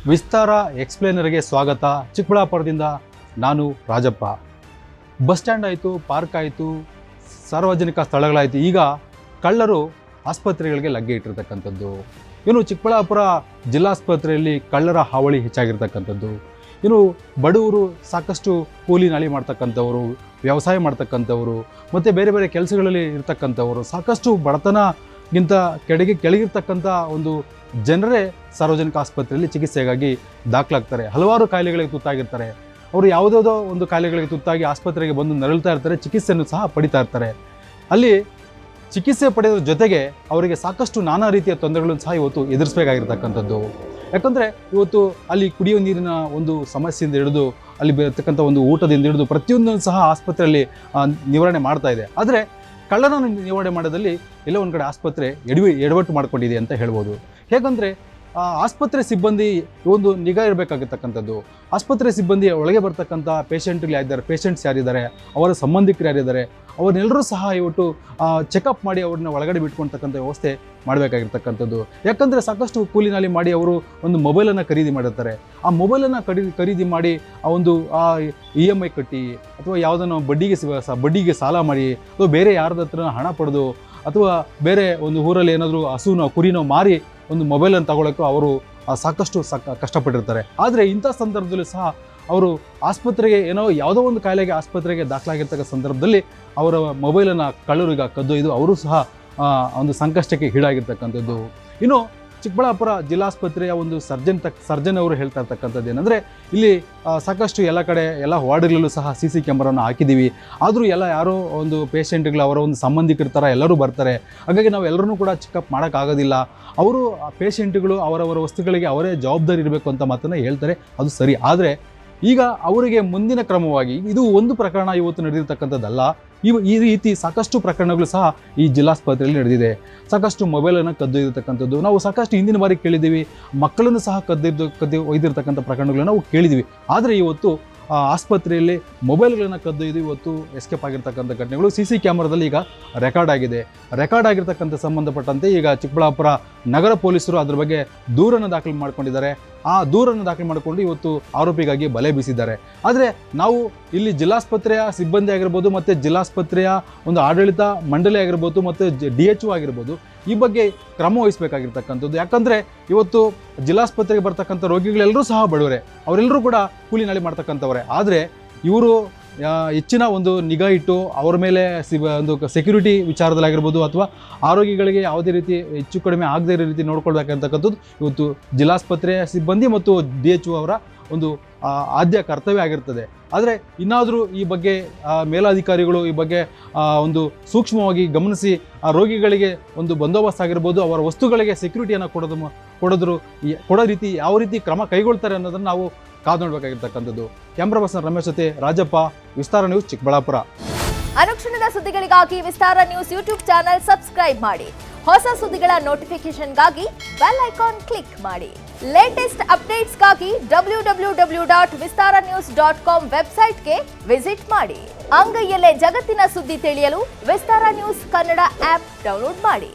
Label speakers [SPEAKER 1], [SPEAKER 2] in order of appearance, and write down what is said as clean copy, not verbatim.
[SPEAKER 1] ವಿಸ್ತಾರ ಎಕ್ಸ್ಪ್ಲೇನರ್ಗೆ ಸ್ವಾಗತ. ಚಿಕ್ಕಬಳ್ಳಾಪುರದಿಂದ ನಾನು Rajappa. Bus stand ಆಯಿತು, ಪಾರ್ಕ್ ಆಯಿತು, ಸಾರ್ವಜನಿಕ ಸ್ಥಳಗಳಾಯಿತು, ಈಗ ಕಳ್ಳರು ಆಸ್ಪತ್ರೆಗಳಿಗೆ ಲಗ್ಗೆ ಇಟ್ಟಿರ್ತಕ್ಕಂಥದ್ದು. ಇನ್ನು ಚಿಕ್ಕಬಳ್ಳಾಪುರ ಜಿಲ್ಲಾಸ್ಪತ್ರೆಯಲ್ಲಿ ಕಳ್ಳರ ಹಾವಳಿ ಹೆಚ್ಚಾಗಿರ್ತಕ್ಕಂಥದ್ದು. ಇನ್ನು ಬಡವರು ಸಾಕಷ್ಟು ಕೂಲಿ ನಾಲಿ ಮಾಡ್ತಕ್ಕಂಥವರು, ವ್ಯವಸಾಯ ಮಾಡ್ತಕ್ಕಂಥವರು ಮತ್ತು ಬೇರೆ ಬೇರೆ ಕೆಲಸಗಳಲ್ಲಿ ಇರ್ತಕ್ಕಂಥವರು, ಸಾಕಷ್ಟು ಬಡತನಗಿಂತ ಕೆಳಗಿರ್ತಕ್ಕಂಥ ಒಂದು ಜನರೇ ಸಾರ್ವಜನಿಕ ಆಸ್ಪತ್ರೆಯಲ್ಲಿ ಚಿಕಿತ್ಸೆಗಾಗಿ ದಾಖಲಾಗ್ತಾರೆ. ಹಲವಾರು ಕಾಯಿಲೆಗಳಿಗೆ ತುತ್ತಾಗಿರ್ತಾರೆ. ಅವರು ಯಾವುದಾವುದೋ ಒಂದು ಕಾಯಿಲೆಗಳಿಗೆ ತುತ್ತಾಗಿ ಆಸ್ಪತ್ರೆಗೆ ಬಂದು ನರಳ್ತಾ ಇರ್ತಾರೆ, ಚಿಕಿತ್ಸೆಯನ್ನು ಸಹ ಪಡಿತಾ ಇರ್ತಾರೆ. ಅಲ್ಲಿ ಚಿಕಿತ್ಸೆ ಪಡೆಯೋದ್ರ ಜೊತೆಗೆ ಅವರಿಗೆ ಸಾಕಷ್ಟು ನಾನಾ ರೀತಿಯ ತೊಂದರೆಗಳನ್ನು ಸಹ ಇವತ್ತು ಎದುರಿಸಬೇಕಾಗಿರ್ತಕ್ಕಂಥದ್ದು. ಯಾಕಂದರೆ ಇವತ್ತು ಅಲ್ಲಿ ಕುಡಿಯೋ ನೀರಿನ ಒಂದು ಸಮಸ್ಯೆಯಿಂದ ಹಿಡಿದು ಅಲ್ಲಿ ಬರ್ತಕ್ಕಂಥ ಒಂದು ಊಟದಿಂದ ಹಿಡಿದು ಪ್ರತಿಯೊಂದನ್ನು ಸಹ ಆಸ್ಪತ್ರೆಯಲ್ಲಿ ನಿವಾರಣೆ ಮಾಡ್ತಾ ಇದೆ. ಆದರೆ ಕಳ್ಳರನ್ನು ನಿವಾರಣೆ ಮಾಡೋದಲ್ಲಿ ಎಲ್ಲೋ ಒಂದು ಕಡೆ ಆಸ್ಪತ್ರೆ ಎಡವಟ್ಟು ಮಾಡ್ಕೊಂಡಿದೆ ಅಂತ ಹೇಳ್ಬೋದು. ಹೇಗಂದರೆ ಆಸ್ಪತ್ರೆ ಸಿಬ್ಬಂದಿ ಒಂದು ನಿಗಾ ಇರಬೇಕಾಗಿರ್ತಕ್ಕಂಥದ್ದು. ಆಸ್ಪತ್ರೆ ಸಿಬ್ಬಂದಿ ಒಳಗೆ ಬರ್ತಕ್ಕಂಥ ಪೇಷಂಟ್ಸ್ ಯಾರಿದ್ದಾರೆ, ಅವರ ಸಂಬಂಧಿಕರು ಯಾರಿದ್ದಾರೆ, ಅವನ್ನೆಲ್ಲರೂ ಸಹ ಇವತ್ತು ಚೆಕಪ್ ಮಾಡಿ ಅವ್ರನ್ನ ಒಳಗಡೆ ಬಿಟ್ಕೊಳ್ತಕ್ಕಂಥ ವ್ಯವಸ್ಥೆ ಮಾಡಬೇಕಾಗಿರ್ತಕ್ಕಂಥದ್ದು. ಯಾಕಂದರೆ ಸಾಕಷ್ಟು ಕೂಲಿ ನಾಲಿ ಮಾಡಿ ಅವರು ಒಂದು ಮೊಬೈಲನ್ನು ಖರೀದಿ ಮಾಡಿರ್ತಾರೆ. ಆ ಮೊಬೈಲನ್ನು ಖರೀದಿ ಮಾಡಿ ಆ ಒಂದು EMI ಕಟ್ಟಿ ಅಥವಾ ಯಾವುದನ್ನು ಬಡ್ಡಿಗೆ ಸಾಲ ಮಾಡಿ ಅಥವಾ ಬೇರೆ ಯಾರದ ಹತ್ರ ಹಣ ಪಡೆದು ಅಥವಾ ಬೇರೆ ಒಂದು ಊರಲ್ಲಿ ಏನಾದರೂ ಹಸುನೋ ಕುರಿನೋ ಮಾರಿ ಒಂದು ಮೊಬೈಲನ್ನು ತಗೊಳ್ಳೋಕ್ಕೂ ಅವರು ಸಾಕಷ್ಟು ಕಷ್ಟಪಟ್ಟಿರ್ತಾರೆ. ಆದರೆ ಇಂಥ ಸಂದರ್ಭದಲ್ಲೂ ಸಹ ಅವರು ಆಸ್ಪತ್ರೆಗೆ ಯಾವುದೋ ಒಂದು ಕಾಯಿಲೆಗೆ ಆಸ್ಪತ್ರೆಗೆ ದಾಖಲಾಗಿರ್ತಕ್ಕ ಸಂದರ್ಭದಲ್ಲಿ ಅವರ ಮೊಬೈಲನ್ನು ಕಳ್ಳರಿಗೆ ಕದ್ದೊಯ್ದು ಅವರು ಸಹ ಒಂದು ಸಂಕಷ್ಟಕ್ಕೆ ಈಡಾಗಿರ್ತಕ್ಕಂಥದ್ದು. ಇನ್ನು ಚಿಕ್ಕಬಳ್ಳಾಪುರ ಜಿಲ್ಲಾಸ್ಪತ್ರೆಯ ಒಂದು ಸರ್ಜನ್ ಅವರು ಹೇಳ್ತಾ ಇರ್ತಕ್ಕಂಥದ್ದು ಏನಂದರೆ, ಇಲ್ಲಿ ಸಾಕಷ್ಟು ಎಲ್ಲ ಕಡೆ ಎಲ್ಲ ವಾರ್ಡ್ಗಳಲ್ಲೂ ಸಹ CC ಕ್ಯಾಮ್ರಾನ ಹಾಕಿದ್ದೀವಿ. ಆದರೂ ಯಾರೋ ಒಂದು ಪೇಷಂಟ್ಗಳು ಅವರ ಒಂದು ಸಂಬಂಧಿಕರ ಥರ ಎಲ್ಲರೂ ಬರ್ತಾರೆ. ಹಾಗಾಗಿ ನಾವು ಎಲ್ಲರೂ ಕೂಡ ಚೆಕಪ್ ಮಾಡೋಕ್ಕಾಗೋದಿಲ್ಲ. ಅವರು ಪೇಷಂಟ್ಗಳು ಅವರವರ ವಸ್ತುಗಳಿಗೆ ಅವರೇ ಜವಾಬ್ದಾರಿ ಇರಬೇಕು ಅಂತ ಮಾತನ್ನು ಹೇಳ್ತಾರೆ. ಅದು ಸರಿ. ಆದರೆ ಈಗ ಅವರಿಗೆ ಮುಂದಿನ ಕ್ರಮವಾಗಿ ಇದು ಒಂದು ಪ್ರಕರಣ ಇವತ್ತು ನಡೆದಿರ್ತಕ್ಕಂಥದ್ದಲ್ಲ. ಈ ರೀತಿ ಸಾಕಷ್ಟು ಪ್ರಕರಣಗಳು ಸಹ ಈ ಜಿಲ್ಲಾಸ್ಪತ್ರೆಯಲ್ಲಿ ನಡೆದಿದೆ. ಸಾಕಷ್ಟು ಮೊಬೈಲನ್ನು ಕದ್ದೊಯ್ದಿರ್ತಕ್ಕಂಥದ್ದು ನಾವು ಸಾಕಷ್ಟು ಹಿಂದಿನ ಬಾರಿ ಕೇಳಿದ್ದೀವಿ. ಮಕ್ಕಳನ್ನು ಸಹ ಕದ್ದು ಒಯ್ದಿರ್ತಕ್ಕಂಥ ಪ್ರಕರಣಗಳನ್ನು ನಾವು ಕೇಳಿದ್ದೀವಿ. ಆದರೆ ಇವತ್ತು ಆಸ್ಪತ್ರೆಯಲ್ಲಿ ಮೊಬೈಲ್ಗಳನ್ನು ಕದ್ದೊಯ್ದು ಇವತ್ತು ಎಸ್ಕೇಪ್ ಆಗಿರ್ತಕ್ಕಂಥ ಘಟನೆಗಳು CC ಕ್ಯಾಮ್ರಾದಲ್ಲಿ ಈಗ ರೆಕಾರ್ಡ್ ಆಗಿರ್ತಕ್ಕಂಥ ಸಂಬಂಧಪಟ್ಟಂತೆ ಈಗ ಚಿಕ್ಕಬಳ್ಳಾಪುರ ನಗರ ಪೊಲೀಸರು ಅದ್ರ ಬಗ್ಗೆ ದೂರನ್ನು ದಾಖಲು ಮಾಡ್ಕೊಂಡಿದ್ದಾರೆ. ಆ ದೂರನ್ನು ದಾಖಲು ಮಾಡಿಕೊಂಡು ಇವತ್ತು ಆರೋಪಿಗಾಗಿ ಬಲೆ ಬೀಸಿದ್ದಾರೆ. ಆದರೆ ನಾವು ಇಲ್ಲಿ ಜಿಲ್ಲಾಸ್ಪತ್ರೆಯ ಸಿಬ್ಬಂದಿ ಆಗಿರ್ಬೋದು ಮತ್ತು ಜಿಲ್ಲಾಸ್ಪತ್ರೆಯ ಒಂದು ಆಡಳಿತ ಮಂಡಳಿ ಆಗಿರ್ಬೋದು ಮತ್ತು DHO ಆಗಿರ್ಬೋದು ಈ ಬಗ್ಗೆ ಕ್ರಮ ವಹಿಸಬೇಕಾಗಿರ್ತಕ್ಕಂಥದ್ದು. ಯಾಕಂದರೆ ಇವತ್ತು ಜಿಲ್ಲಾಸ್ಪತ್ರೆಗೆ ಬರ್ತಕ್ಕಂಥ ರೋಗಿಗಳೆಲ್ಲರೂ ಸಹ ಬಡವರೇ, ಅವರೆಲ್ಲರೂ ಕೂಡ ಕೂಲಿ ನಾಲಿ ಮಾಡ್ತಕ್ಕಂಥವ್ರೆ. ಆದರೆ ಇವರು ಹೆಚ್ಚಿನ ಒಂದು ನಿಗಾ ಇಟ್ಟು ಅವ್ರ ಮೇಲೆ ಒಂದು ಸೆಕ್ಯೂರಿಟಿ ವಿಚಾರದಲ್ಲಾಗಿರ್ಬೋದು ಅಥವಾ ಆರೋಗ್ಯಗಳಿಗೆ ಯಾವುದೇ ರೀತಿ ಹೆಚ್ಚು ಕಡಿಮೆ ಆಗದೇ ಇರೋ ರೀತಿ ನೋಡ್ಕೊಳ್ಬೇಕಂತಕ್ಕಂಥದ್ದು ಇವತ್ತು ಜಿಲ್ಲಾಸ್ಪತ್ರೆಯ ಸಿಬ್ಬಂದಿ ಮತ್ತು DHO ಅವರ ಒಂದು ಆದ್ಯ ಕರ್ತವ್ಯ ಆಗಿರ್ತದೆ. ಆದರೆ ಇನ್ನಾದರೂ ಈ ಬಗ್ಗೆ ಮೇಲಾಧಿಕಾರಿಗಳು ಈ ಬಗ್ಗೆ ಒಂದು ಸೂಕ್ಷ್ಮವಾಗಿ ಗಮನಿಸಿ ಆ ರೋಗಿಗಳಿಗೆ ಒಂದು ಬಂದೋಬಸ್ತ್ ಆಗಿರ್ಬೋದು, ಅವರ ವಸ್ತುಗಳಿಗೆ ಸೆಕ್ಯೂರಿಟಿಯನ್ನು ಕೊಡೋ ರೀತಿ ಯಾವ ರೀತಿ ಕ್ರಮ ಕೈಗೊಳ್ತಾರೆ ಅನ್ನೋದನ್ನು ನಾವು ಕಾದು ನೋಡಬೇಕಾಗಿರ್ತಕ್ಕಂಥದ್ದು. ಕ್ಯಾಮ್ರಾ ಪರ್ಸನ್ ರಮೇಶ್ ಜೊತೆ ರಾಜಪ್ಪ, ವಿಸ್ತಾರ ನ್ಯೂಸ್, ಚಿಕ್ಕಬಳ್ಳಾಪುರ.
[SPEAKER 2] ಅನುಕ್ಷಣದ ಸುದ್ದಿಗಳಿಗಾಗಿ ವಿಸ್ತಾರ ನ್ಯೂಸ್ ಯೂಟ್ಯೂಬ್ ಚಾನೆಲ್ ಸಬ್ಸ್ಕ್ರೈಬ್ ಮಾಡಿ. ಹೊಸ ಸುದ್ದಿಗಳ ನೋಟಿಫಿಕೇಶನ್ಗಾಗಿ ಬೆಲ್ ಐಕಾನ್ ಕ್ಲಿಕ್ ಮಾಡಿ. ಲೇಟೆಸ್ಟ್ ಅಪ್ಡೇಟ್ಸ್ಗಾಗಿ www.vistaranews.com ವೆಬ್ಸೈಟ್ಗೆ ವಿಸಿಟ್ ಮಾಡಿ. ಅಂಗೈಯಲ್ಲೇ ಜಗತ್ತಿನ ಸುದ್ದಿ ತಿಳಿಯಲು ವಿಸ್ತಾರ ನ್ಯೂಸ್ ಕನ್ನಡ ಆಪ್ ಡೌನ್ಲೋಡ್ ಮಾಡಿ.